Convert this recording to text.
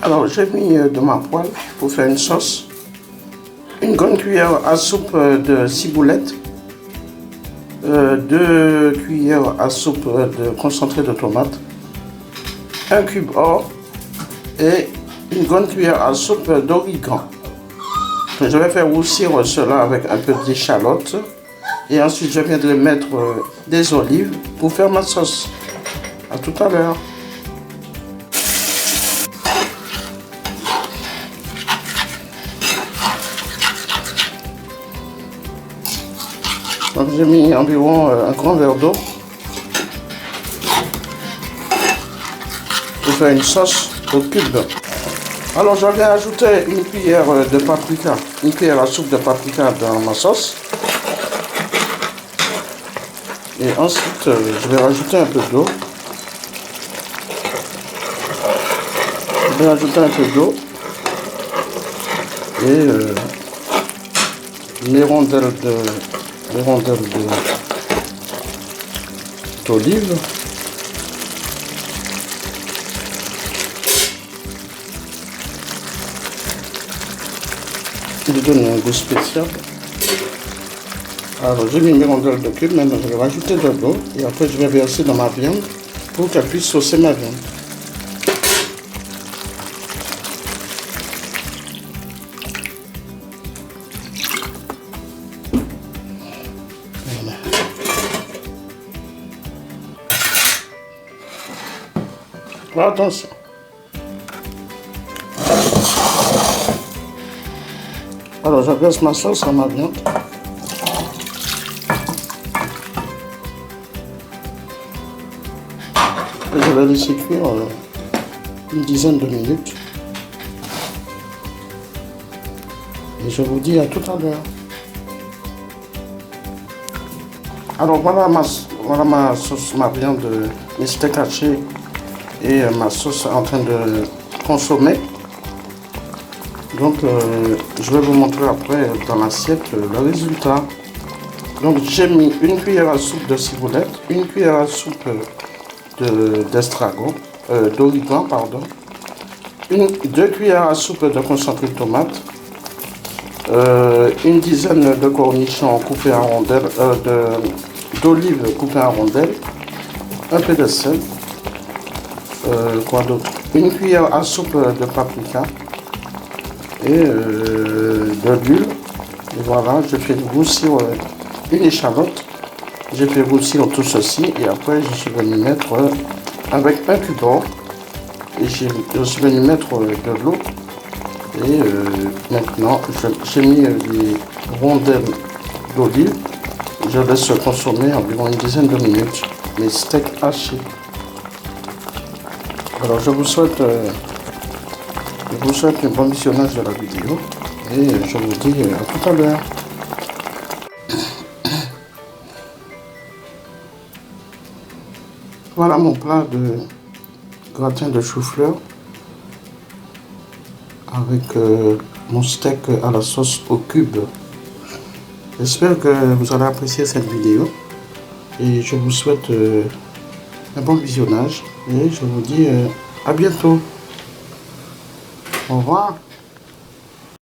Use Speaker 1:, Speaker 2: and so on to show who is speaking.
Speaker 1: Alors j'ai mis dans ma poêle pour faire une sauce une grande cuillère à soupe de ciboulette, 2 cuillères à soupe de concentré de tomate, un cube or et une grande cuillère à soupe d'origan. Je vais faire roussir cela avec un peu d'échalote et ensuite je viendrai mettre des olives pour faire ma sauce. À tout à l'heure. Donc j'ai mis environ un grand verre d'eau pour faire une sauce au cube. Alors je vais ajouter une cuillère de paprika, une cuillère à soupe de paprika dans ma sauce. Et ensuite je vais rajouter un peu d'eau. Je vais ajouter un peu d'eau et les rondelles d'olive. Qui lui donne un goût spécial. Alors j'ai mis mes rondelles de cube, maintenant je vais rajouter de l'eau et après je vais verser dans ma viande pour qu'elle puisse saucer ma viande. Voilà. Attention. Alors je verse ma sauce à ma viande. Et je vais laisser cuire une dizaine de minutes. Et je vous dis à tout à l'heure. Alors voilà ma sauce, ma viande, mes steaks hachés et ma sauce en train de consommer. Donc je vais vous montrer après dans l'assiette le résultat. Donc j'ai mis une cuillère à soupe de ciboulette, une cuillère à soupe d'estragon, d'origan pardon, 2 cuillères à soupe de concentré de tomate, une dizaine de cornichons coupés en rondelles, d'olives coupées en rondelles, un peu de sel, quoi d'autre, une cuillère à soupe de paprika et de l'huile. Et voilà, je fais roussir une échalote. J'ai fait roussir tout ceci et après je suis venu mettre avec un cube or et je suis venu mettre de l'eau et maintenant j'ai mis les rondelles d'olive. Je laisse consommer environ une dizaine de minutes mes steaks hachés. Alors je vous souhaite un bon visionnage de la vidéo et je vous dis à tout à l'heure. Voilà mon plat de gratin de chou-fleur avec mon steak à la sauce au cube. J'espère que vous allez apprécier cette vidéo et je vous souhaite un bon visionnage et je vous dis à bientôt. Au revoir.